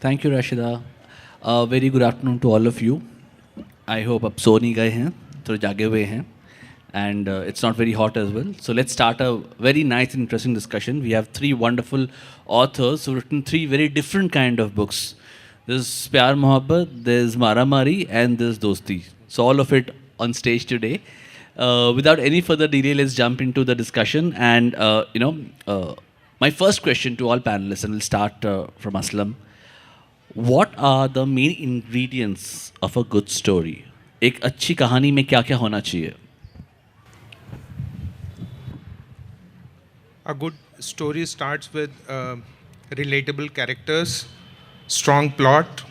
Thank you, Rashida. Very good afternoon to all of you. I hope आप सो नहीं गए हैं, थोड़े जागे हुए हैं, and it's not very hot as well. So let's start a very nice and interesting discussion. We have three wonderful authors who've written three very different kind of books. There's Pyar Mohabbat, there's Mara Mari, and there's Dosti. So all of it on stage today. Without any further delay, let's jump into the discussion. And my first question to all panelists, and we'll start from Aslam. What are the main ingredients of a good story? एक अच्छी कहानी में क्या क्या होना चाहिए? A good story starts with relatable characters, strong plot.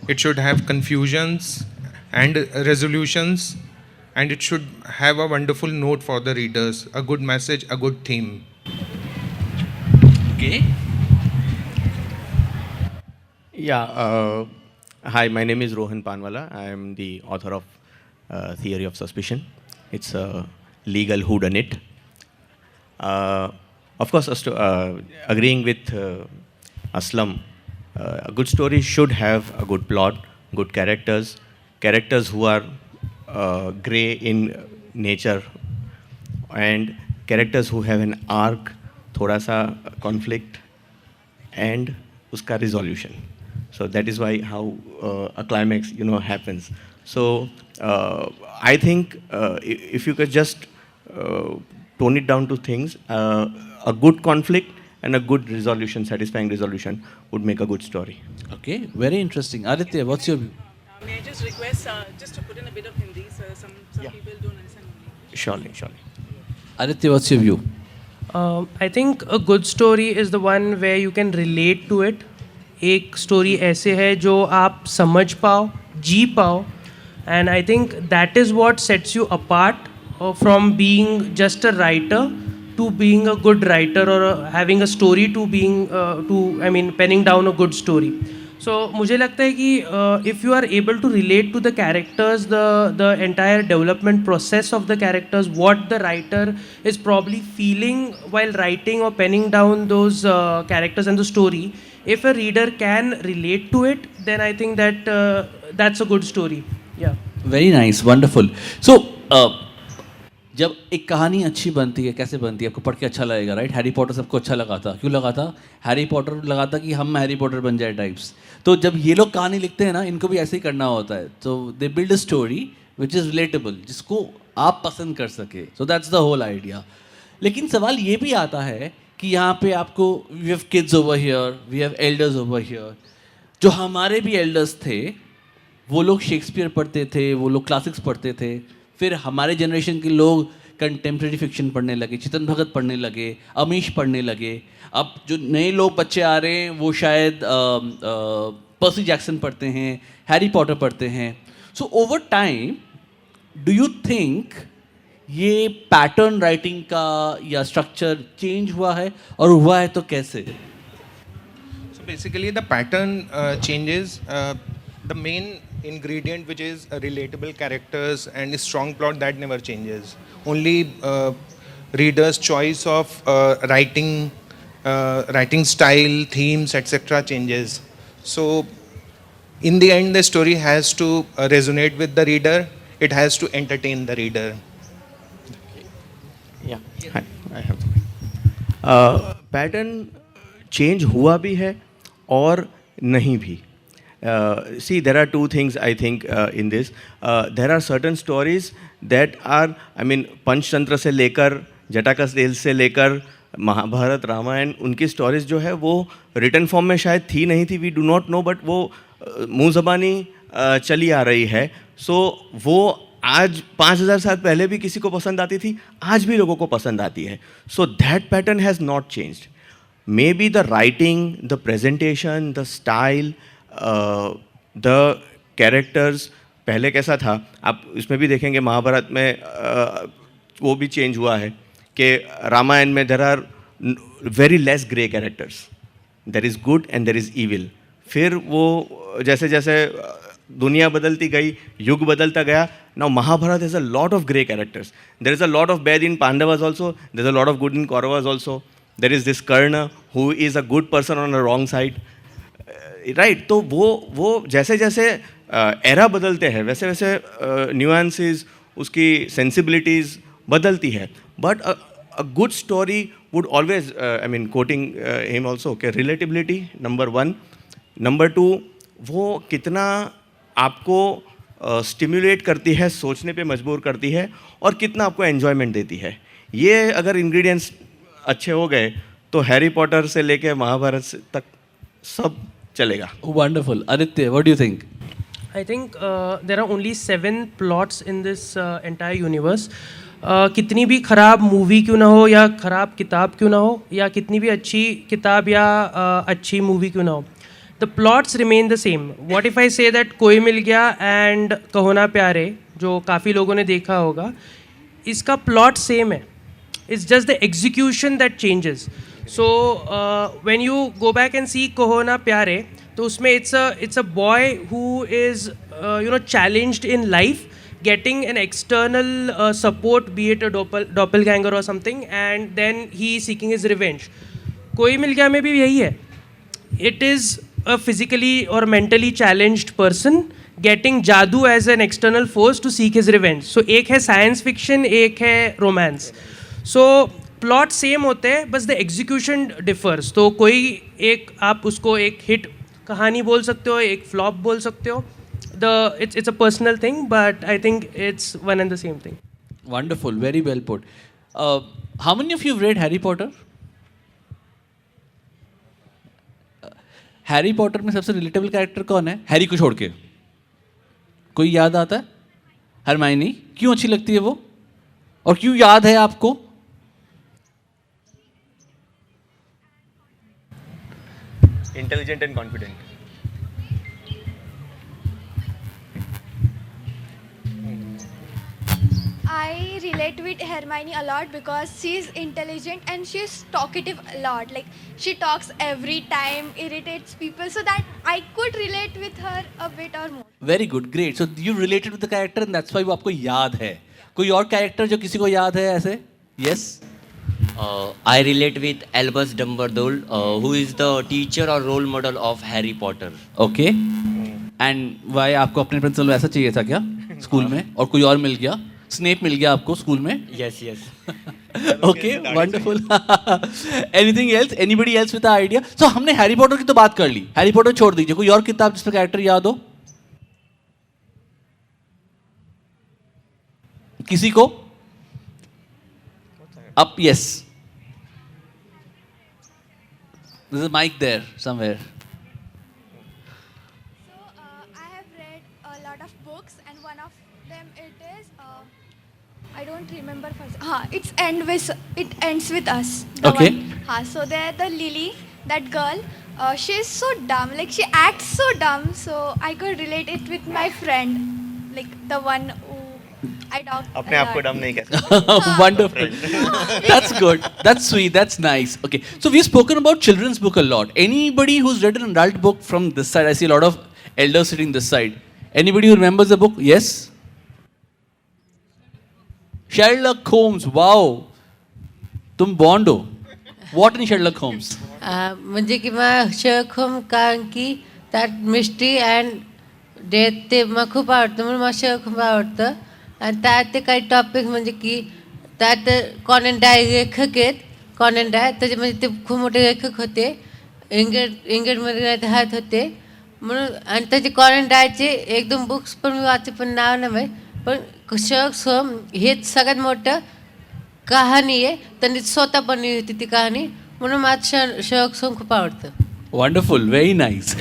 It should have confusions and resolutions, and it should have a wonderful note for the readers, a good message, a good theme. Okay. Yeah, hi, my name is Rohan Panwala. I am the author of Theory of Suspicion. It's a legal whodunit. Of course, agreeing with Aslam, a good story should have a good plot, good characters, characters who are grey in nature, and characters who have an arc, thoda sa conflict, and uska resolution. So that is why how a climax, happens. So I think if you could just tone it down to things, a good conflict and a good resolution, satisfying resolution, would make a good story. Okay, very interesting. Aditya, what's your view? May I just request just to put in a bit of Hindi, so some people don't understand Hindi. Surely. Aditya, what's your view? I think a good story is the one where you can relate to it. एक story ऐसे है जो आप समझ पाओ, जी पाओ, and I think that is what sets you apart from being just a writer to being a good writer, or having a story to being penning down a good story. So मुझे लगता है कि if you are able to relate to the characters, the entire development process of the characters, what the writer is probably feeling while writing or penning down those characters and the story, if a reader can relate to it, then I think that that's a good story. Yeah. Very nice, wonderful. So जब एक कहानी अच्छी बनती है, कैसे बनती है? आपको पढ़ के अच्छा लगेगा, राइट? हैरी पॉटर सबको अच्छा लगा था. क्यों लगा था? हैरी पॉटर लगा था कि हम हैरी पॉटर बन जाए टाइप्स. तो जब ये लोग कहानी लिखते हैं ना, इनको भी ऐसे ही करना होता है. तो they build a story which is relatable, जिसको आप पसंद कर सके. So that's the whole idea. लेकिन सवाल ये भी आता है कि यहाँ पे आपको we have kids over here, we have elders over here. जो हमारे भी एल्डर्स थे, वो लोग शेक्सपियर पढ़ते थे, वो लोग क्लासिक्स पढ़ते थे. फिर हमारे जनरेशन के लोग कंटेम्प्रेरी फिक्शन पढ़ने लगे, चेतन भगत पढ़ने लगे, अमीश पढ़ने लगे. अब जो नए लोग बच्चे आ रहे हैं वो शायद पर्सी जैक्सन पढ़ते हैं, हैरी पॉटर पढ़ते हैं. So over time do you think ये पैटर्न राइटिंग का या स्ट्रक्चर चेंज हुआ है, और हुआ है तो कैसे? So basically the pattern changes. The main ingredient, which is relatable characters and strong plot, that never changes. Only readers' choice of writing style, themes, etc. changes. So in the end, the story has to resonate with the reader. It has to entertain the reader. Yeah, I have. Pattern change हुआ भी है और नहीं भी. See, there are two things I think in this. There are certain stories that are, Panchatantra से लेकर जटाकस rail से लेकर महाभारत रामायण, उनकी स्टोरीज जो है वो रिटन फॉर्म में शायद थी नहीं थी, we do not know, but वो मुँह ज़बानी चली आ रही है. सो वो आज 5000 साल पहले भी किसी को पसंद आती थी, आज भी लोगों को पसंद आती है. So that pattern has not changed. May be the writing, the presentation, the style, the characters पहले कैसा था, आप इसमें भी देखेंगे महाभारत में वो भी चेंज हुआ है कि रामायण में there are very less grey characters, there is good and there is evil. फिर वो जैसे जैसे दुनिया बदलती गई, युग बदलता गया, now Mahabharata has a lot of grey characters. There is a lot of bad in Pandavas also, there is a lot of good in Kauravas also. There is this Karna who is a good person on the wrong side. Right तो वो जैसे जैसे era बदलते हैं वैसे वैसे nuances उसकी sensibilities बदलती है but a good story would always I mean coating him also कि रिलेटिबिलिटी नंबर 1, नंबर 2 वो कितना आपको स्टिमुलेट करती है, सोचने पे मजबूर करती है और कितना आपको एन्जॉयमेंट देती है. ये अगर इंग्रेडिएंट्स अच्छे हो गए तो हैरी पॉटर से लेके महाभारत तक सब चलेगा. Wonderful. Aditya, what do you think? I think there are only 7 plots in this entire universe. कितनी भी ख़राब मूवी क्यों ना हो या ख़राब किताब क्यों ना हो या कितनी भी अच्छी किताब या अच्छी मूवी क्यों ना हो, the plots remain the same. What if I say that कोई मिल गया and कहो ना प्यारे, जो काफ़ी लोगों ने देखा होगा, इसका plot same है. It's just the execution that changes. So when you go back and see कहो ना प्यारे, तो उसमें it's a boy who is challenged in life, getting an external support, be it a doppelganger or something, and then he seeking his revenge. कोई मिल गया में भी यही है. It is a physically or mentally challenged person getting जादू as an external force to seek his revenge. So एक है science fiction, एक है romance. So प्लॉट सेम होते हैं, बस द एग्जीक्यूशन डिफर्स. तो कोई एक आप उसको एक हिट कहानी बोल सकते हो, एक फ्लॉप बोल सकते हो. It's a personal thing, but I think it's one and the same thing. Wonderful, very well put. How many of you have read Harry Potter? Harry Potter में सबसे रिलेटेबल कैरेक्टर कौन है हैरी को छोड़ के? कोई याद आता है? हरमाइनी. क्यों अच्छी लगती है वो और क्यों याद है आपको? Intelligent and confident. I relate with Hermione a lot because she's intelligent and she's talkative a lot. Like she talks every time, irritates people, so that I could relate with her a bit or more. Very good, great. So you related with the character and that's why वो आपको याद है. कोई और character जो किसी को याद है ऐसे? Yes. I relate with Albus Dumbledore, who is the teacher or role model of Harry Potter. Okay. And why आपको अपने प्रिंसिपल ऐसा चाहिए था क्या स्कूल में और कोई और मिल गया? स्नेप मिल गया आपको स्कूल में? Yes, yes. Okay, wonderful. Anything else? Anybody else with the idea? So हमने हैरी पॉटर की तो बात कर ली. हैरी पॉटर छोड़ दीजिए. कोई और किताब जिसमें कैरेक्टर याद हो? किसी को? Up, yes. There's a mic there somewhere. So I have read a lot of books, and one of them it is I don't remember first. It ends with us. The Okay. one. So there the Lily, that girl. She is so dumb. Like she acts so dumb. So I could relate it with my friend, like the one who I talk. अपने आप को डम नहीं कहते. Wonderful. That's good. That's sweet. That's nice. Okay. So we've spoken about children's book a lot. Anybody who's read an adult book from this side? I see a lot of elders sitting this side. Anybody who remembers the book? Yes? Sherlock Holmes. Wow. तुम bond हो. What in Sherlock Holmes? म्हणजे किंवा Sherlock Holmes कारण की त्यात mystery and death ते मला खूप आवडतं म्हणून मला शर्लॉक होम्स आवडतं. आणि त्यात ते काही टॉपिक म्हणजे की त्यात कॉनन डाय लेखक आहेत. कॉनन डाय त्याच्यामध्ये ते खूप मोठे लेखक होते. इंग्लंडमध्ये राहत होते म्हणून. आणि त्याचे कॉनन डायचे 1-2 बुक्स पण मी वाचले पण नाव नाही माहीत. पण शर्लॉक होम्स हेच सगळ्यात मोठं कहाणी आहे. त्यांनी स्वतः बनवली होती ती कहाणी म्हणून मला शर्लॉक होम्स खूप आवडतं. Wonderful. Very nice.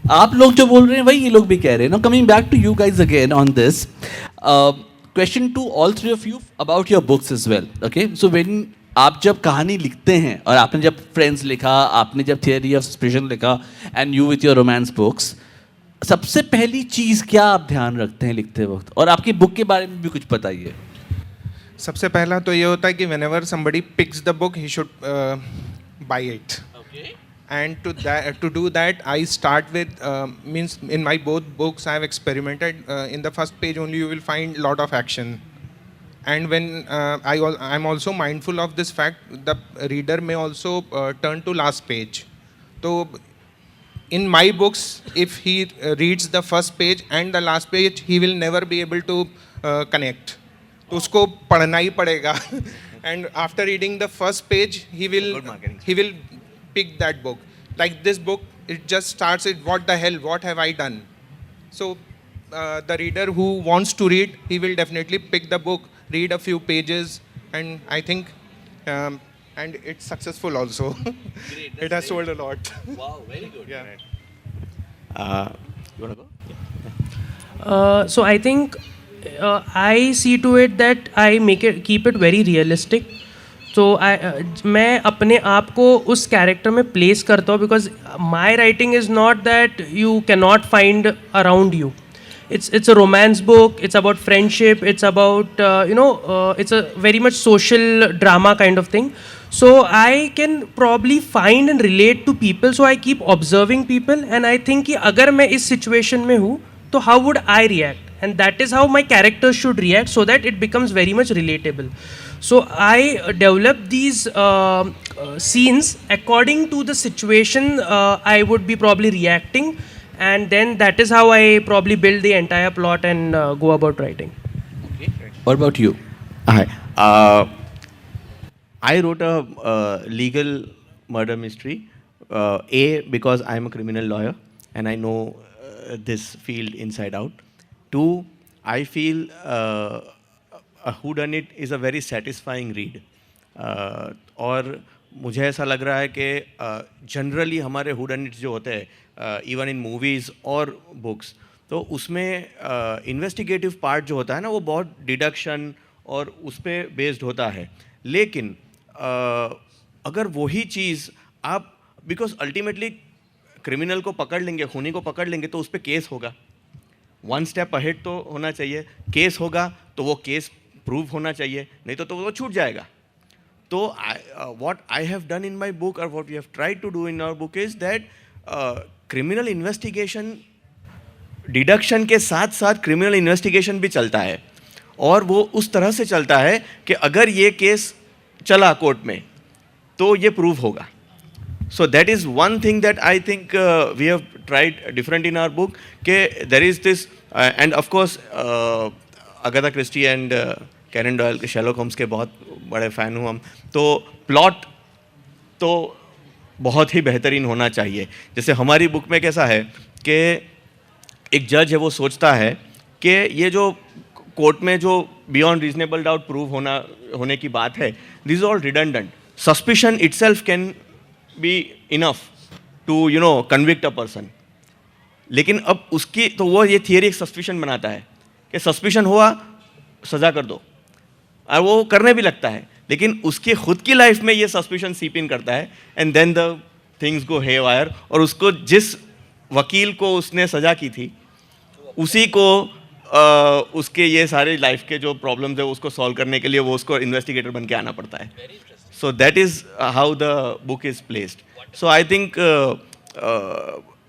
आप लोग जो बोल रहे हैं वही ये लोग भी कह रहे हैं. Now coming back to you guys again on this. Question to all three of you about your books as well. Okay. So when आप जब कहानी लिखते हैं और आपने जब फ्रेंड्स लिखा, आपने जब थियरी ऑफ सस्पेंशन लिखा and you with your romance books, सबसे पहली चीज़ क्या आप ध्यान रखते हैं लिखते वक्त? और आपकी बुक के बारे में भी कुछ बताइए. सबसे पहला तो ये होता है कि whenever somebody picks the book, he should buy it. Okay. And to do that, I start with means in my both books I have experimented. In the first page only you will find lot of action, and when I'm also mindful of this fact, the reader may also turn to last page. So in my books, if he reads the first page and the last page, he will never be able to connect. तो उसको पढ़ना ही पड़ेगा. And after reading the first page, he will pick that book. Like this book, it just starts with what the hell, what have I done? So the reader who wants to read, he will definitely pick the book, read a few pages, and I think, and it's successful also. It has sold a lot. Wow, very good. Yeah. You want to go? So I think I see to it that I keep it very realistic. तो मैं अपने आप को उस character में place करता हूँ because my writing is not that you can not find around you. It's a romance book, it's about friendship, it's about it's a very much social drama kind of thing. So I can probably find and relate to people, so I keep observing people and I think कि अगर मैं इस situation में हूँ तो how would I react, and that is how my characters should react so that it becomes very much relatable. So I develop these scenes according to the situation I would be probably reacting, and then that is how I probably build the entire plot and go about writing. Okay. What about you? Hi. I wrote a legal murder mystery. Because I am a criminal lawyer and I know this field inside out. Two, I feel a whodunit is a very satisfying read. और मुझे ऐसा लग रहा है कि generally हमारे whodunits जो होते हैं इवन इन मूवीज़ और बुक्स, तो उसमें इन्वेस्टिगेटिव पार्ट जो होता है ना वो बहुत डिडक्शन और उस पर बेस्ड होता है. लेकिन अगर वही चीज़ आप, बिकॉज अल्टीमेटली क्रिमिनल को पकड़ लेंगे, खूनी को पकड़ लेंगे तो उस पर केस होगा. वन स्टेप अहेड तो होना चाहिए. केस होगा तो वो केस प्रूव होना चाहिए, नहीं तो वो छूट जाएगा. तो what I have done in my book और what we have tried to do in our book is that criminal investigation deduction के साथ साथ क्रिमिनल इन्वेस्टिगेशन भी चलता है, और वो उस तरह से चलता है कि अगर ये केस चला कोर्ट में तो ये प्रूव होगा. So that is one thing that I think we have tried different in our book. कि there is this and of course Agatha Christie and Conan Doyle के Sherlock Holmes के बहुत बड़े फ़ैन हूँ हम. तो प्लॉट तो बहुत ही बेहतरीन होना चाहिए. जैसे हमारी बुक में कैसा है कि एक जज है, वो सोचता है कि ये जो कोर्ट में जो बियॉन्ड रीजनेबल डाउट प्रूव होने की बात है, this is all redundant. Suspicion itself can be enough to convict a person. लेकिन अब उसकी तो वो ये थियरी एक सस्पिशन बनाता है कि सस्पिशन हुआ सज़ा कर दो, और वो करने भी लगता है. लेकिन उसके खुद की लाइफ में ये सस्पिशन सीप इन करता है and then the things go haywire. और उसको जिस वकील को उसने सज़ा की थी उसी को उसके ये सारे लाइफ के जो प्रॉब्लम्स है उसको सॉल्व करने के लिए वो उसको इन्वेस्टिगेटर बन के आना पड़ता है. So that is how the book is placed. So I think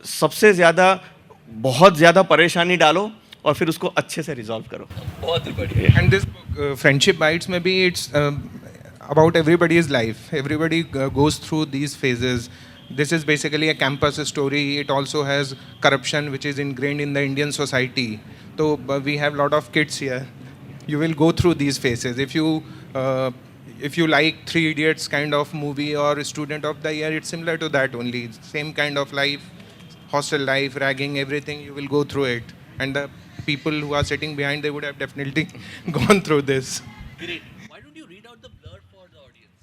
सबसे ज़्यादा बहुत ज़्यादा परेशानी डालो और फिर उसको अच्छे से रिजॉल्व करो. बहुत ही बढ़िया. And this book, Friendship Bites, maybe it's about everybody's life. Everybody goes through these phases. This is basically a campus story. It also has corruption which is ingrained in the Indian society. So we have a lot of kids here. You will go through these phases. If you like Three Idiots kind of movie or Student of the Year, it's similar to that only. Same kind of life, hostel life, ragging, everything. You will go through it. And the people who are sitting behind, they would have definitely gone through this. Great. Why don't you read out the blurb for the audience?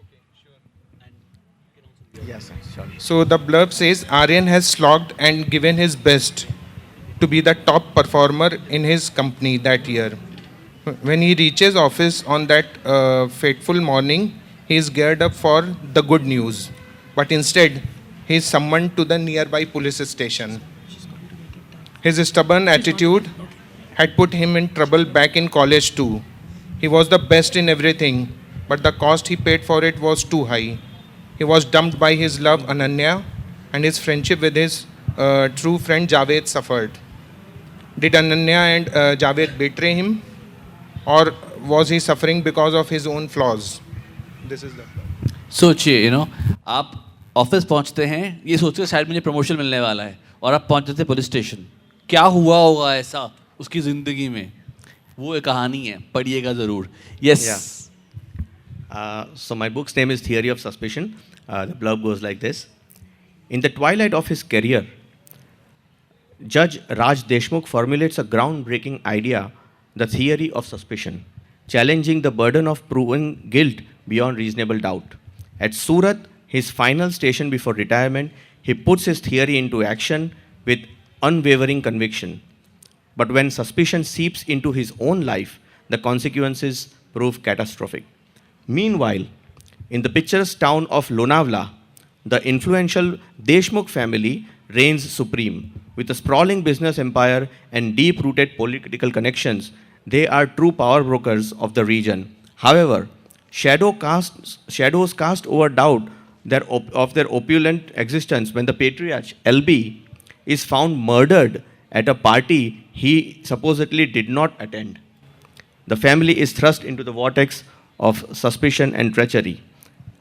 Okay, sure. And you can also give Yes, sure. So the blurb says Aryan has slogged and given his best to be the top performer in his company that year. When he reaches office on that fateful morning, he is geared up for the good news. But instead, he is summoned to the nearby police station. His stubborn attitude had put him in trouble back in college too. He was the best in everything, but the cost he paid for it was too high. He was dumped by his love Ananya, and his friendship with his true friend Javed suffered. Did Ananya and Javed betray him, or was he suffering because of his own flaws? This is the सोचिए आप office पहुंचते हैं ये सोचकर शायद मुझे promotion मिलने वाला है, और आप पहुंच जाते पुलिस स्टेशन। क्या हुआ होगा ऐसा उसकी ज़िंदगी में, वो एक कहानी है, पढ़िएगा ज़रूर। Yes. Yeah. So my book's name is Theory of Suspicion. The blurb goes like this. In the twilight of his career, Judge Raj Deshmukh formulates a groundbreaking idea, the theory of suspicion, challenging the burden of proving guilt beyond reasonable doubt. At Surat, his final station before retirement, he puts his theory into action with unwavering conviction. But when suspicion seeps into his own life, the consequences prove catastrophic. Meanwhile, in the picturesque town of Lonavala, the influential Deshmukh family reigns supreme. With a sprawling business empire and deep-rooted political connections, they are true power brokers of the region. However, shadows cast over doubt of their opulent existence when the patriarch LB is found murdered at a party he supposedly did not attend. The family is thrust into the vortex of suspicion and treachery.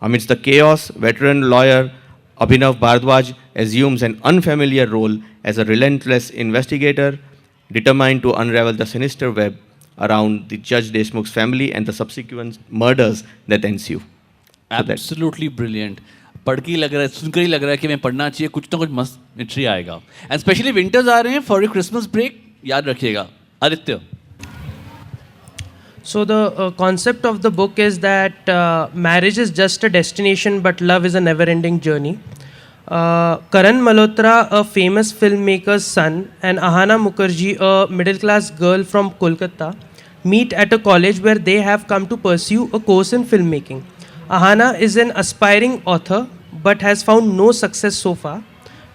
Amidst the chaos, veteran lawyer Abhinav Bhardwaj assumes an unfamiliar role as a relentless investigator, determined to unravel the sinister web around the Judge Deshmukh's family and the subsequent murders that ensue. Absolutely brilliant. पढ़ के ही लग रहा है, सुनकर ही लग रहा है कि मैं पढ़ना चाहिए, कुछ ना कुछ मस्त मिट्री आएगा। एंड स्पेशली विंटर्स आ रहे हैं फॉर योर क्रिसमस ब्रेक, याद रखिएगा। Aditya. So the concept of the book is that marriage is just a destination, but love is a never-ending journey. Karan Malhotra, a famous filmmaker's son, and Ahana Mukherjee, a middle-class girl from Kolkata, meet at a college where they have come to pursue a course in filmmaking. Ahana is an aspiring author, but has found no success so far.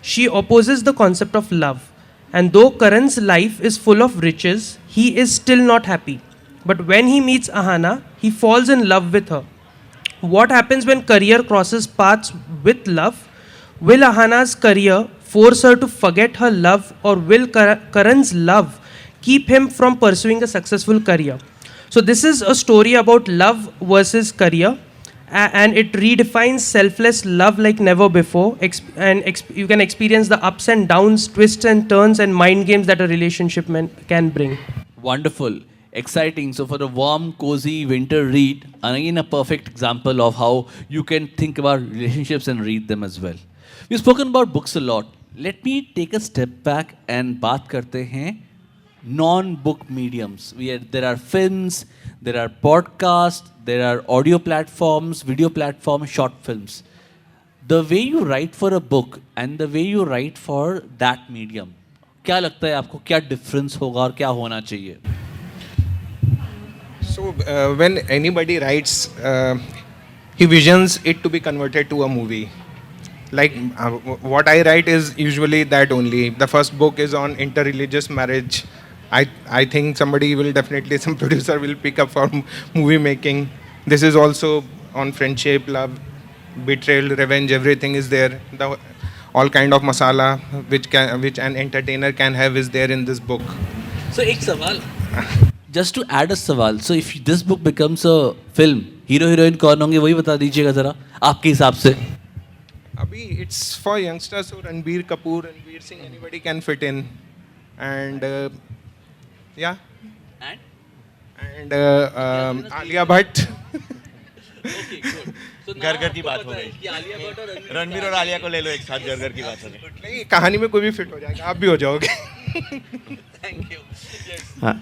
She opposes the concept of love, and though Karan's life is full of riches, he is still not happy. But when he meets Ahana, he falls in love with her. What happens when career crosses paths with love? Will Ahana's career force her to forget her love, or will Karan's love keep him from pursuing a successful career? So this is a story about love versus career, and it redefines selfless love like never before. You can experience the ups and downs, twists and turns, and mind games that a relationship can bring. Wonderful. Exciting. So for a warm, cozy winter read, and again a perfect example of how you can think about relationships and read them as well. We've spoken about books a lot. Let me take a step back and बात करते हैं non-book mediums. There are films, there are podcasts, there are audio platforms, video platforms, short films. The way you write for a book and the way you write for that medium, क्या लगता है आपको, क्या difference होगा और क्या होना चाहिए? So when anybody writes, he visions it to be converted to a movie. Like what I write is usually that only. The first book is on interreligious marriage. I think somebody will definitely, some producer will pick up for movie making. This is also on friendship, love, betrayal, revenge. Everything is there. All kind of masala which an entertainer can have is there in this book. So एक सवाल. Just to add a सवाल, so if this book becomes a film, hero heroine कौन होंगे वही बता दीजिएगा ज़रा आपके हिसाब से. Abhi, it's for youngsters, so Ranbir Kapoor, Ranveer Singh, anybody can fit in, and yeah, and Alia Bhatt. Okay, good. So घर घर की बात हो गई कि आलिया भट्ट और रणबीर और आलिया को ले लो एक साथ, घर घर की बात हो गई. नहीं, कहानी में कोई भी फिट हो जाएगा, आप भी हो जाओगे. Thank you. Yes. हाँ,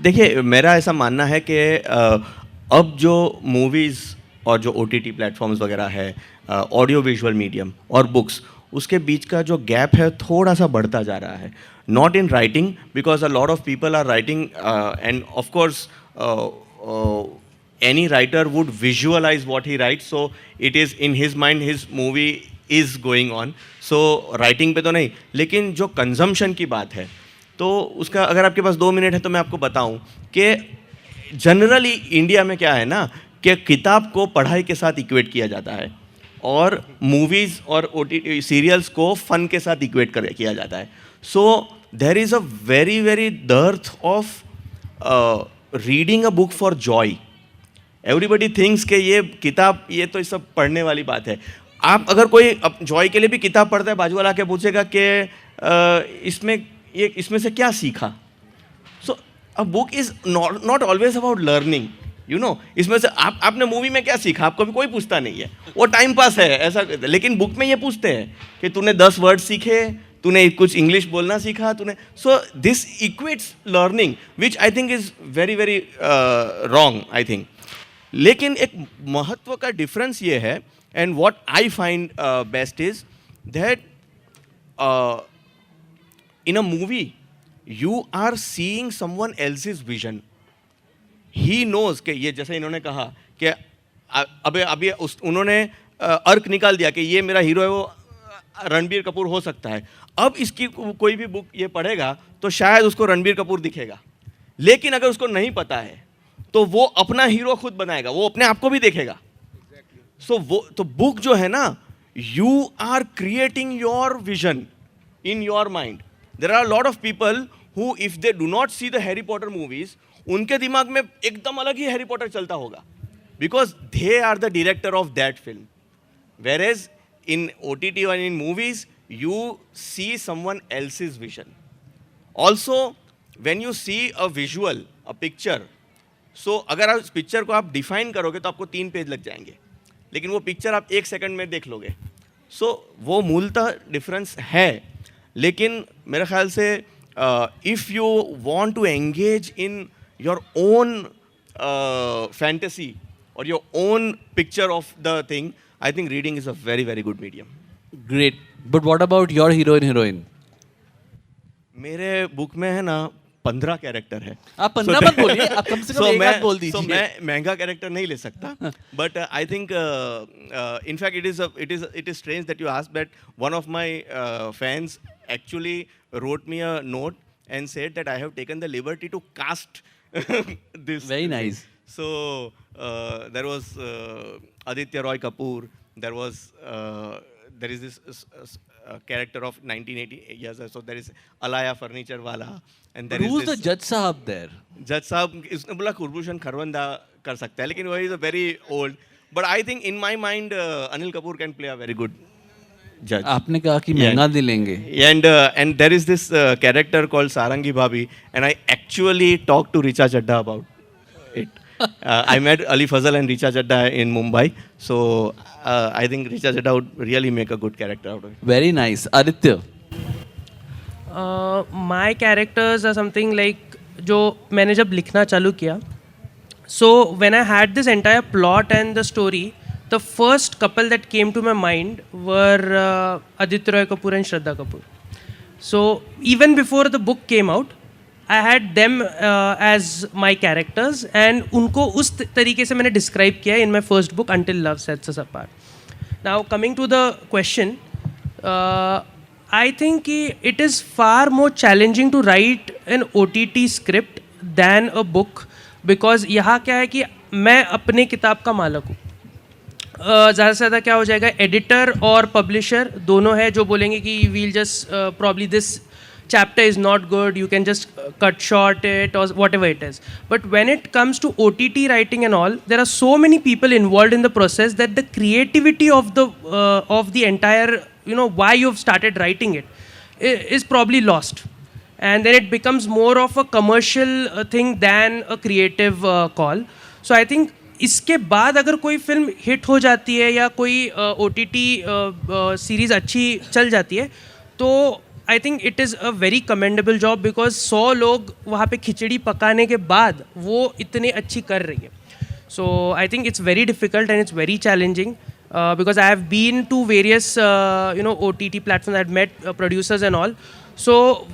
देखिए मेरा ऐसा मानना है कि अब जो मूवीज़ और जो OTT प्लेटफॉर्म्स वगैरह है, ऑडियो विजुअल मीडियम और बुक्स, उसके बीच का जो गैप है थोड़ा सा बढ़ता जा रहा है. Not in writing, because a lot of people are writing and of course any writer would visualize what he writes, so it is in his mind, his movie is going on. So writing पे तो नहीं, लेकिन जो consumption की बात है, तो उसका अगर आपके पास 2 मिनट है तो मैं आपको बताऊं कि जनरली इंडिया में क्या है ना कि किताब को पढ़ाई के साथ इक्वेट किया जाता है और मूवीज़ और OTT सीरियल्स को फ़न के साथ इक्वेट किया जाता है. So there is a very very dearth of reading a book for joy. Everybody thinks कि ये किताब, ये तो सब पढ़ने वाली बात है. आप अगर कोई जॉय के लिए भी किताब पढ़ता है, बाजू वाला आके पूछेगा कि इसमें से क्या सीखा. So a book is not always about learning, you know. इसमें से आपने मूवी में क्या सीखा, आपको भी कोई पूछता नहीं है, वो टाइम पास है ऐसा. लेकिन बुक में ये पूछते हैं कि तूने 10 वर्ड सीखे, तूने कुछ इंग्लिश बोलना सीखा, तूने. So this equates learning which I think is very very wrong, I think. लेकिन एक महत्व का डिफरेंस ये है, and what I find best is that in a movie you are seeing someone else's vision. He knows कि ये, जैसे इन्होंने कहा कि अभी उन्होंने अर्क निकाल दिया कि ये मेरा हीरो है, वो रणबीर कपूर हो सकता है. अब इसकी कोई भी बुक ये पढ़ेगा तो शायद उसको रणबीर कपूर दिखेगा. लेकिन अगर उसको नहीं पता है तो वो अपना हीरो खुद बनाएगा, वो अपने आप को भी देखेगा. सो वो तो बुक जो है ना, you are creating your vision in your mind. There are lot of people who if they do not see the Harry Potter movies, उनके दिमाग में एकदम अलग ही हैरी पॉटर चलता होगा, because they are the director of that film. Whereas in OTT और in movies you see someone else's vision. Also when you see a visual, a picture, so अगर आप इस पिक्चर को आप डिफाइन करोगे तो आपको 3 पेज लग जाएंगे, लेकिन वो पिक्चर आप 1 सेकंड में देख लोगे. सो वो मूलतः डिफरेंस है. लेकिन मेरे ख्याल से if you want to engage in your own fantasy और your own picture of the thing, I think reading is a very very good medium. Great. But what about your hero and heroine? मेरे book में है ना 15 character है. आप 15 मत बोलिए, आप कम से कम एक आध बोल दीजिए. मैं महंगा कैरेक्टर नहीं ले सकता, but I think in fact it is strange that you asked that. One of my fans actually road me a note and said that I have taken the liberty to cast this. Very nice. So there was Aditya Roy Kapoor. There is this character of 1980 years. So there is Alaya Furniture Wala, and there Who's is the this judge sahab there? Judge साहब. इसने बोला कुरभूषण खरवंदा कर सकता है, लेकिन वो is a very old. But I think in my mind Anil Kapoor can play a very good judge. आपने कहा कि महंगा दिलेंगे. And there is this character called Sarangi Bhabi, and I actually talked to Richa Chadda about it. I met Ali Fazal and Richa Chadda in Mumbai, so I think Richa Chadda would really make a good character out of it. Very nice. Aditya. My characters are something like जो मैंने जब लिखना चालू किया, so when I had this entire plot and the story, the first couple that came to my mind were Aditya Roy Kapoor and Shraddha Kapoor. So even before the book came out, I had them as my characters, and उनको उस तरीके से मैंने describe किया in my first book Until Love Sets Us Apart. Now coming to the question, I think it is far more challenging to write an OTT script than a book, because यहाँ क्या है कि मैं अपने किताब का मालिक हूँ. ज़्यादा से ज़्यादा क्या हो जाएगा, एडिटर और पब्लिशर दोनों है जो बोलेंगे कि we'll just probably this chapter is not good, you can just cut short it or whatever it is. But when it comes to OTT writing and all, there are so many people involved in the process that the creativity of the entire, why you've started writing it is probably lost. And then it becomes more of a commercial thing than a creative call. So I think इसके बाद अगर कोई film hit हो जाती है या कोई OTT series अच्छी चल जाती है, तो I think it is a very commendable job, because 100 लोग वहाँ पे खिचड़ी पकाने के बाद वो इतने अच्छी कर रही है. So I think it's very difficult and it's very challenging, because I have been to various OTT platform, I have met producers and all. So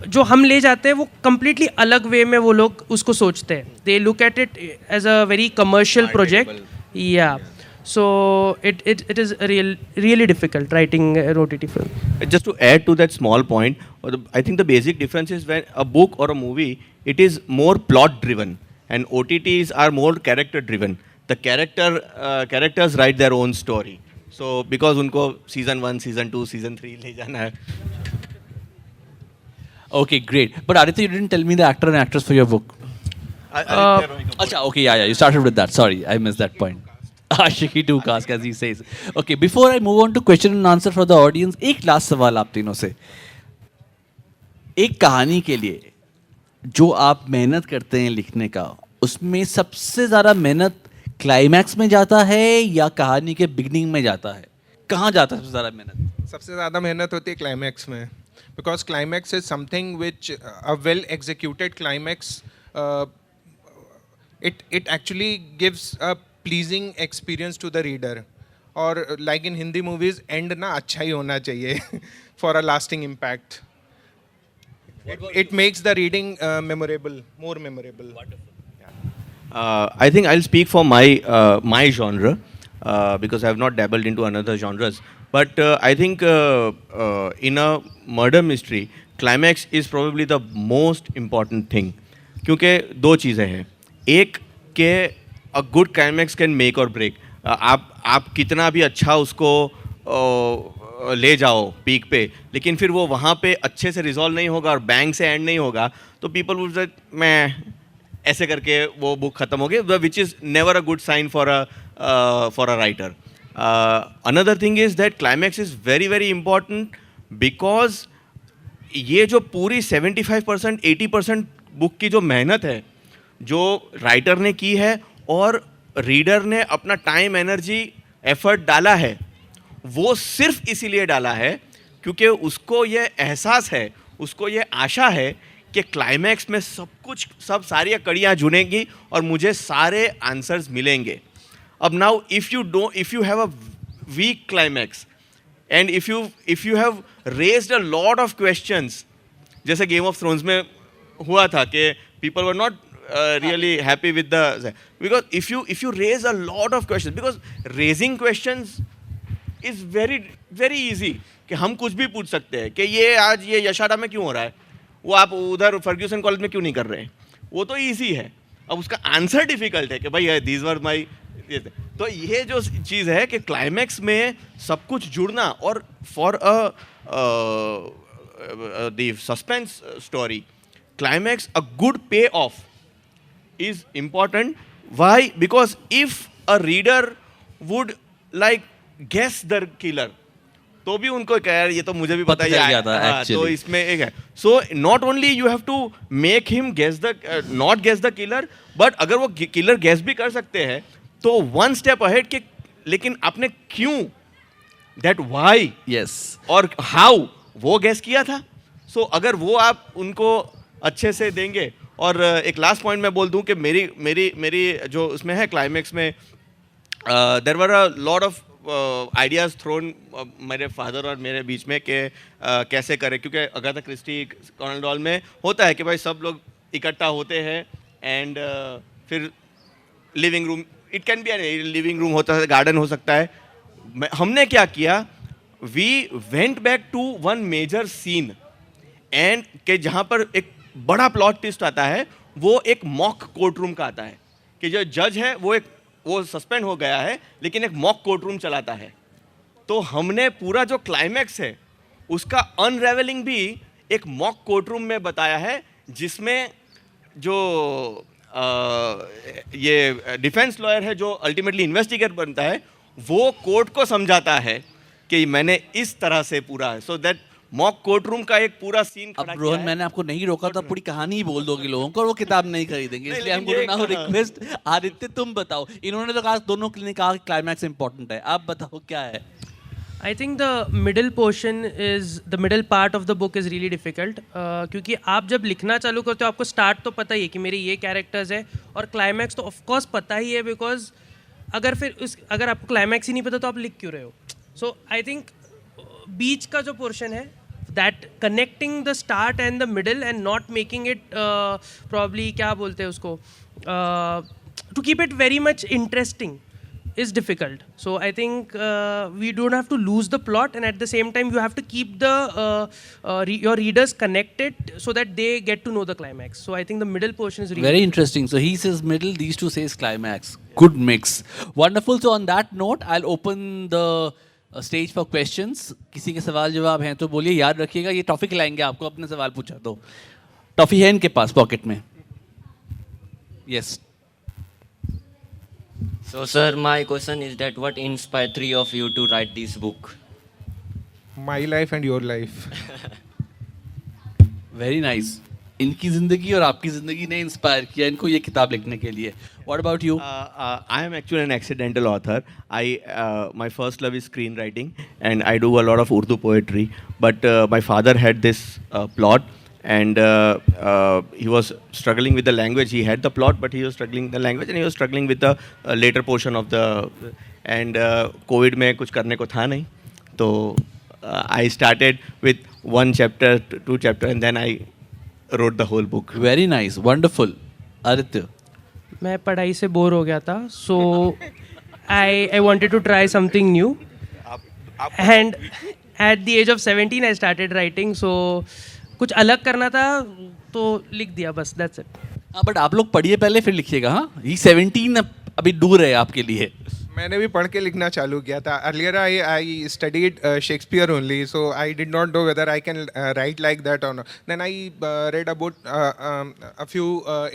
जो हम ले जाते हैं वो कम्प्लीटली अलग वे में वो लोग उसको सोचते हैं. They look at it as a very commercial project. या so it is really difficult writing an OTT film. Just to add to that small point, I think the basic difference is when a book or a movie, it is more plot driven, and OTTs are more character driven. The characters write their own story. So because unko season 1, season 2, season 3 le jana hai. Okay, great. But Aditya, you didn't tell me the actor and actress for your book. Acha, Okay, yeah, you started with that. Sorry, I missed that point. Ashiki to cask, as he says. Okay, before I move on to question and answer for the audience, एक last सवाल आप तीनों से. एक कहानी के लिए जो आप मेहनत करते हैं लिखने का, उसमें सबसे ज़्यादा मेहनत क्लाइमैक्स में जाता है या कहानी के बिगनिंग में जाता है? कहाँ जाता है सबसे ज़्यादा मेहनत? सबसे ज़्यादा मेहनत होती है क्लाइमैक्स में, because climax is something which a well executed climax it actually gives a pleasing experience to the reader. और like in Hindi movies, end ना अच्छा ही होना चाहिए for a lasting impact. It makes the reading memorable, more memorable. I think I'll speak for my genre because I have not dabbled into another genres. But I think in a murder mystery, climax is probably the most important thing. क्योंकि दो चीज़ें हैं. एक के a good climax can make or break. आप कितना भी अच्छा उसको ले जाओ पीक पे, लेकिन फिर वो वहाँ पे अच्छे से रिजॉल्व नहीं होगा और बैंग से एंड नहीं होगा, तो पीपल वुड से मैं ऐसे करके वो बुक खत्म हो गई, which is never a good sign for a writer. Another thing is that climax is very very important because ये जो पूरी 75% 80% बुक की जो मेहनत है जो राइटर ने की है और रीडर ने अपना टाइम एनर्जी एफर्ट डाला है, वो सिर्फ इसीलिए डाला है क्योंकि उसको ये एहसास है, उसको ये आशा है कि क्लाइमैक्स में सब सारी कड़ियाँ जुड़ेंगी और मुझे सारे आंसर्स मिलेंगे. अब now if you have a weak climax and if you have raised a lot of questions, जैसे गेम ऑफ थ्रोन्स में हुआ था कि people were not really happy with the, because if you raise a lot of questions, because raising questions is very very easy कि हम कुछ भी पूछ सकते हैं कि ये आज ये यशाडा में क्यों हो रहा है, वो आप उधर फर्ग्यूसन कॉलेज में क्यों नहीं कर रहे हैं, वो तो ईजी है. अब उसका आंसर डिफिकल्ट है कि भाई दीज वर माई. तो ये जो चीज़ है कि क्लाइमैक्स में सब कुछ जुड़ना, और for the suspense story climax, a good payoff is important. Why? Because if a reader would like guess the killer, तो भी उनको क्या यार ये तो मुझे भी पता ही है, तो इसमें एक है. So not only you have to make him guess the not guess the killer, but अगर वो किलर गेस भी कर सकते हैं तो वन स्टेप अहेड के, लेकिन आपने क्यों, दैट व्हाई, यस, और हाउ वो गेस किया था. सो अगर वो आप उनको अच्छे से देंगे. और एक लास्ट पॉइंट मैं बोल दूं कि मेरी जो उसमें है क्लाइमैक्स में, there were a lot of ideas thrown मेरे फादर और मेरे बीच में कि कैसे करें, क्योंकि अगाथा क्रिस्टी कॉनल डॉयल में होता है कि भाई सब लोग इकट्ठा होते हैं एंड फिर living room, it can be any living room होता है, गार्डन हो सकता है. हमने क्या किया, we went back to one major scene and के जहाँ पर एक बड़ा प्लॉट ट्विस्ट आता है, वो एक मॉक कोर्ट रूम का आता है कि जो जज है वो सस्पेंड हो गया है लेकिन एक मॉक कोर्ट रूम चलाता है. तो हमने पूरा जो क्लाइमैक्स है उसका अनरेवलिंग भी एक मॉक कोर्ट रूम में बताया है, जिसमें जो ये डिफेंस लॉयर है जो अल्टीमेटली इन्वेस्टिगेटर बनता है, वो कोर्ट को समझाता है कि मैंने इस तरह से पूरा है. So that mock court room का एक पूरा सीन. अब रोहन, मैंने आपको नहीं रोका था, पूरी कहानी ही बोल दोगे लोगों को और वो किताब नहीं खरीदेंगे, इसलिए हम बोल नाउ रिक्वेस्ट आदित्य तुम बताओ. इन्होंने तो कहा, दोनों ने कहा कि क्लाइमैक्स इंपॉर्टेंट है, आप बताओ क्या है. I think the middle part of the book is really difficult, क्योंकि आप जब लिखना चालू करते हो आपको स्टार्ट तो पता ही है कि मेरे ये कैरेक्टर्स है, और क्लाइमैक्स तो ऑफ कोर्स पता ही है, बिकॉज अगर आपको क्लाइमैक्स ही नहीं पता तो आप लिख क्यों रहे हो. सो आई थिंक बीच का जो पोर्शन है, that connecting the start and the middle and not making it probably क्या बोलते हैं उसको, to keep it very much interesting is difficult. So I think we don't have to lose the plot, and at the same time you have to keep the your readers connected so that they get to know the climax. So I think the middle portion is really very interesting. So he says middle, these two says climax. Good mix. Wonderful. So on that note, I'll open the stage for questions. किसी के सवाल जवाब हैं तो बोलिए, याद रखिएगा ये टॉफी खिलाएंगे आपको, अपने सवाल पूछा तो. टॉफी है इनके पास पॉकेट में. Yes. So, sir, my question is that what inspired three of you to write this book? My life and your life. Very nice. इनकी जिंदगी और आपकी जिंदगी ने इंस्पायर किया इनको ये किताब लिखने के लिए. What about you? I am actually an accidental author. My first love is screenwriting, and I do a lot of Urdu poetry. But my father had this plot, and he was struggling with the language. He had the plot, but he was struggling with the language, and he was struggling with the later portion of the. And COVID में कुछ करने को था नहीं, तो I started with one chapter, two chapter, and then I wrote the whole book. Very nice, wonderful. Aditya. मैं पढ़ाई से बोर हो गया था, so I wanted to try something new, and at the age of 17 I started writing. So कुछ अलग करना था तो लिख दिया, बस दैट्स इट. हाँ, बट आप लोग पढ़िए पहले फिर लिखिएगा. हाँ, ये 17 अभी दूर है आपके लिए. मैंने भी पढ़ के लिखना चालू किया था. Earlier I studied Shakespeare only, so I did not know whether I can write like that or not. Then I read about a few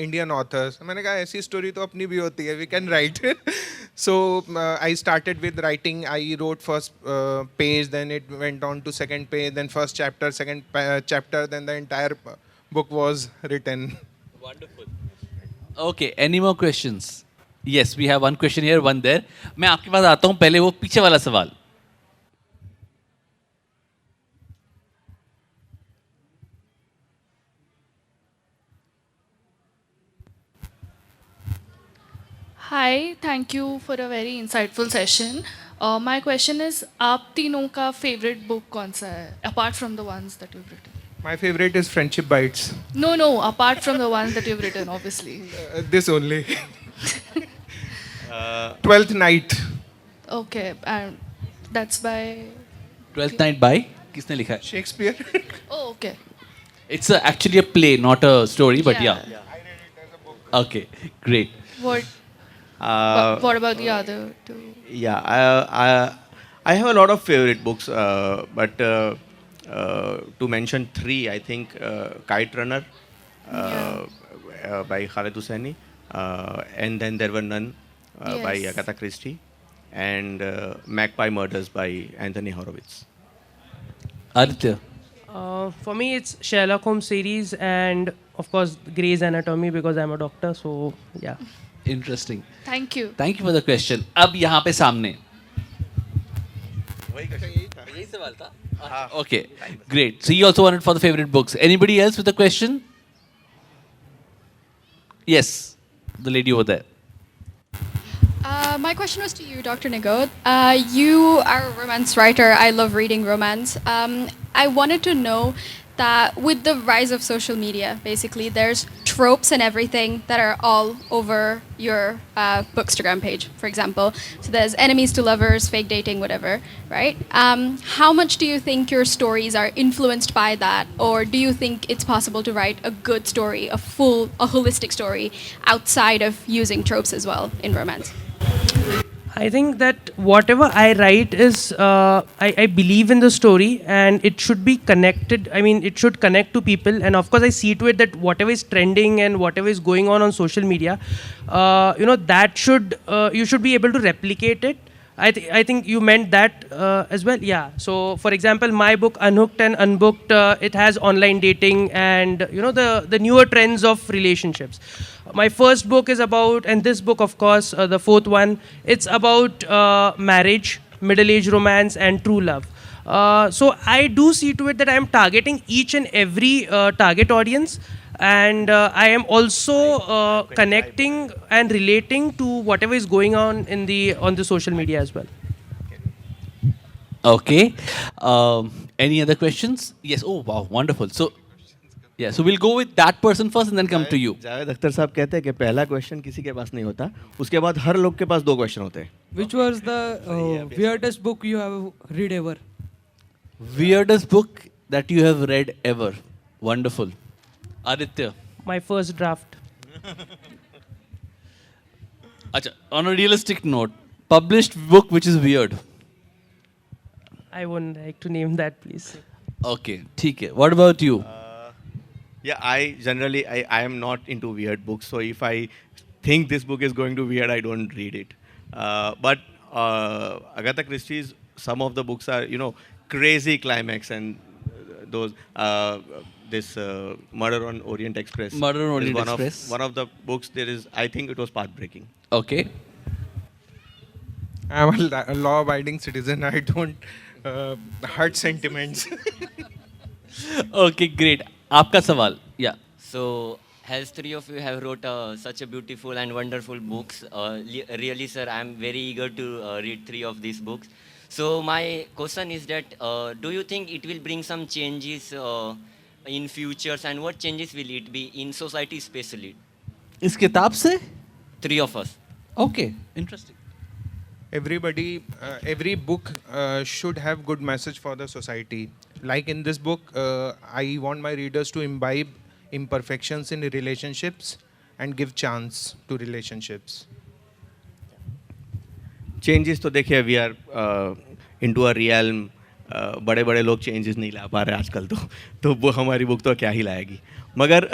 Indian authors. मैंने कहा ऐसी स्टोरी तो अपनी भी होती है, we can write. So I started with writing. I wrote first page, then it went on to second page, then first chapter, second chapter, then the entire book was written. Wonderful. Okay, any more questions? Yes, we have one question here, one there. मैं आपके पास आता हूँ, पहले वो पीछे वाला सवाल. Hi, thank you for a very insightful session. My question is, आप तीनों का favorite book कौन सा है? Apart from the ones that you've written. My favorite is Friendship Bites. No, apart from the ones that you've written, obviously. This only. 12th Night. Okay, and that's by. Twelfth Night by किसने लिखा है? Shakespeare. Oh, okay. It's actually a play, not a story, but yeah. I read it as a book. Okay, great. What about the other two? Yeah, I have a lot of favorite books, but to mention three, I think Kite Runner by Khaled Hosseini, and then There Were None by Yes. Agatha Christie, and Magpie Murders by Anthony Horowitz. Aditya. For me, it's Sherlock Holmes series, and of course Grey's Anatomy because I'm a doctor. So yeah. Interesting. Thank you. Thank you for the question. अब यहाँ पे सामने. यही सवाल था. Okay, great. So you also wanted for the favorite books. Anybody else with a question? Yes, the lady over there. My question was to you, Dr. Nigod. You are a romance writer. I love reading romance. I wanted to know that with the rise of social media, basically, there's tropes and everything that are all over your Bookstagram page, for example. So there's enemies to lovers, fake dating, whatever, right? How much do you think your stories are influenced by that? Or do you think it's possible to write a good story, a holistic story, outside of using tropes as well in romance? I think that whatever I write is, I believe in the story and it should be connected. I mean, it should connect to people. And of course, I see to it that whatever is trending and whatever is going on social media, that should, you should be able to replicate it. I think you meant that as well. Yeah. So, for example, my book, Unhooked and Unbooked, it has online dating and, the newer trends of relationships. My first book is about, and this book, of course, the fourth one, it's about marriage, middle-age romance, and true love. So I do see to it that I am targeting each and every target audience, and I am also connecting and relating to whatever is going on on the social media as well. Okay. Any other questions? Yes. Oh, wow. Wonderful. So, yeah. So we'll go with that person first and then come to you. Javed Akhtar साहब कहते हैं कि पहला question किसी के पास नहीं होता, उसके बाद हर लोग के पास दो क्वेश्चन होते हैं. Which was the weirdest book you have read ever? Weirdest book that you have read ever. Wonderful. Aditya. My first draft. Acha, on a realistic note, published book which is weird. I wouldn't like to name that, please. Okay, ठीक है. What about you? Yeah, I generally I am not into weird books. So if I think this book is going to be weird, I don't read it. But Agatha Christie's, some of the books are, you know, crazy climax, and those this Murder on Orient Express. Murder on is Orient one Express. Of, one of the books. There is, I think, it was path-breaking. Okay. I'm a law-abiding citizen. I don't hurt sentiments. Okay, great. आपका सवाल. Yeah. So, as three of you have wrote such a beautiful and wonderful books, really, sir, I'm very eager to read three of these books. So, my question is that do you think it will bring some changes in futures, and what changes will it be in society, especially? इस किताब से? Three of us. Okay, interesting. Every book should have good message for the society. Like in this book, I want my readers to imbibe imperfections in relationships and give chance to relationships. Changes तो देखिए, we are into a realm, बड़े बड़े लोग changes नहीं ला पा रहे आजकल, तो वो हमारी बुक तो क्या ही लाएगी. मगर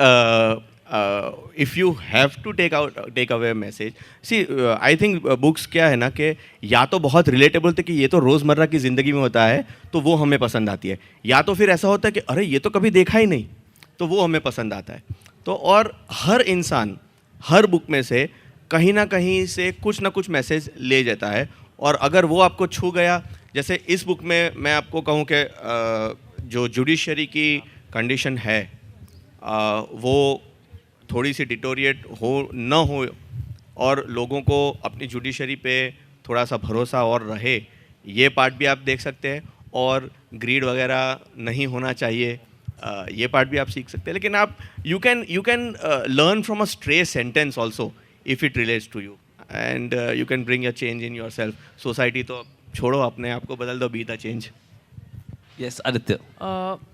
if you have to take away message, see I think books क्या है ना कि या तो बहुत रिलेटेबल थे कि ये तो रोज़मर्रा की ज़िंदगी में होता है तो वो हमें पसंद आती है, या तो फिर ऐसा होता है कि अरे ये तो कभी देखा ही नहीं, तो वो हमें पसंद आता है. तो और हर इंसान हर बुक में से कहीं ना कहीं से कुछ ना कुछ मैसेज ले जाता है, और अगर वो आपको छू गया, जैसे इस बुक में मैं आपको कहूँ कि जो जुडिशरी की कंडीशन है वो थोड़ी सी डिटोरिएट हो न हो, और लोगों को अपनी जुडिशरी पे थोड़ा सा भरोसा और रहे, ये पार्ट भी आप देख सकते हैं. और ग्रीड वगैरह नहीं होना चाहिए, ये पार्ट भी आप सीख सकते हैं. लेकिन आप you can learn from a stray sentence also if it relates to you, and you can bring a change in yourself. Society तो छोड़ो, अपने आप को बदल दो, be the change. Yes, Aditya.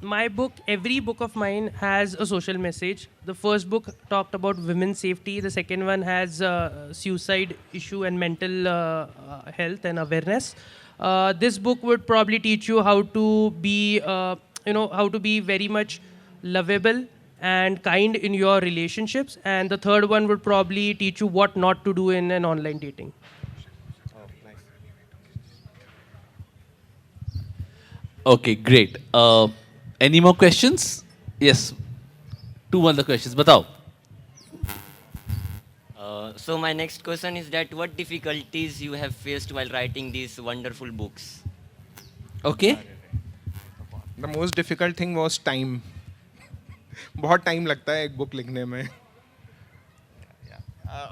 My book, every book of mine has a social message. The first book talked about women's safety. The second one has suicide issue and mental health and awareness. This book would probably teach you how to be, how to be very much lovable and kind in your relationships. And the third one would probably teach you what not to do in an online dating. Okay, great. Any more questions? Yes. Two other questions. Batao. So my next question is that what difficulties you have faced while writing these wonderful books? Okay. The most difficult thing was time. बहुत time लगता है एक book लिखने में.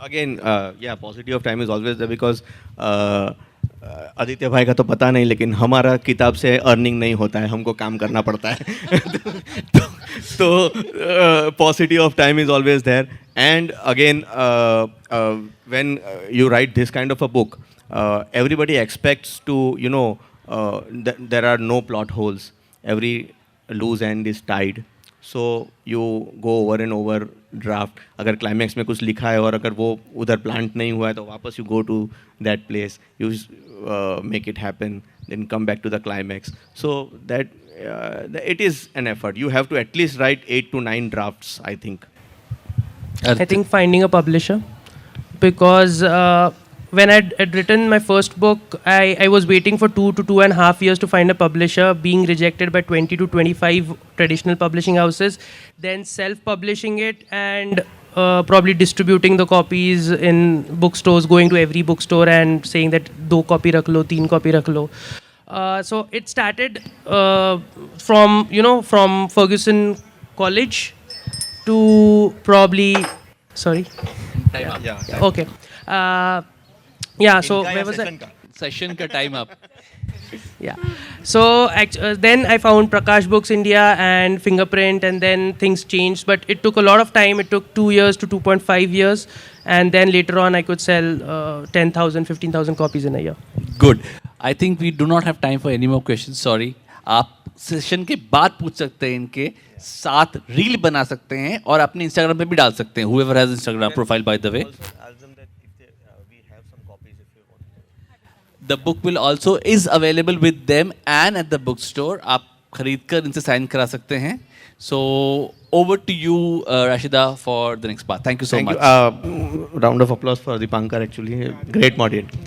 Again, yeah, paucity of time is always there because Aditya भाई का तो पता नहीं, लेकिन हमारा किताब से अर्निंग नहीं होता है, हमको काम करना पड़ता है. तो paucity of time is always there. And again, when you write this kind of a book, everybody expects to, there are no plot holes. Every loose end is tied. So you go over and over draft. अगर climax में कुछ लिखा है और अगर वो उधर plant नहीं हुआ है तो वापस you go to that place, you make it happen, then come back to the climax. So that it is an effort. You have to at least write 8 to 9 drafts, I think. I think finding a publisher, because when I'd written my first book, I was waiting for 2 to 2.5 years to find a publisher, being rejected by 20 to 25 traditional publishing houses, then self-publishing it and probably distributing the copies in bookstores, going to every bookstore and saying that 2 copy rakh lo, 3 copy rakh lo. So it started from Ferguson College to probably, sorry? Time up. Yeah. Okay. Yeah, so where was I? Session ka time up. Yeah. So then I found Prakash Books India and Fingerprint, and then things changed. But it took a lot of time. It took 2 years to 2.5 years. And then later on, I could sell 10,000, 15,000 copies in a year. Good. I think we do not have time for any more questions. Sorry. आप session के बाद पूछ सकते हैं, इनके साथ reel बना सकते हैं और अपने इंस्टाग्राम पे भी डाल सकते हैं. Whoever has Instagram profile, by the way. The book will also is available with them and at the bookstore. आप खरीद कर इनसे साइन करा सकते हैं. So over to you, Rashida, for the next part. Thank you so much. Round of applause for Dipankar, actually. Great moderator.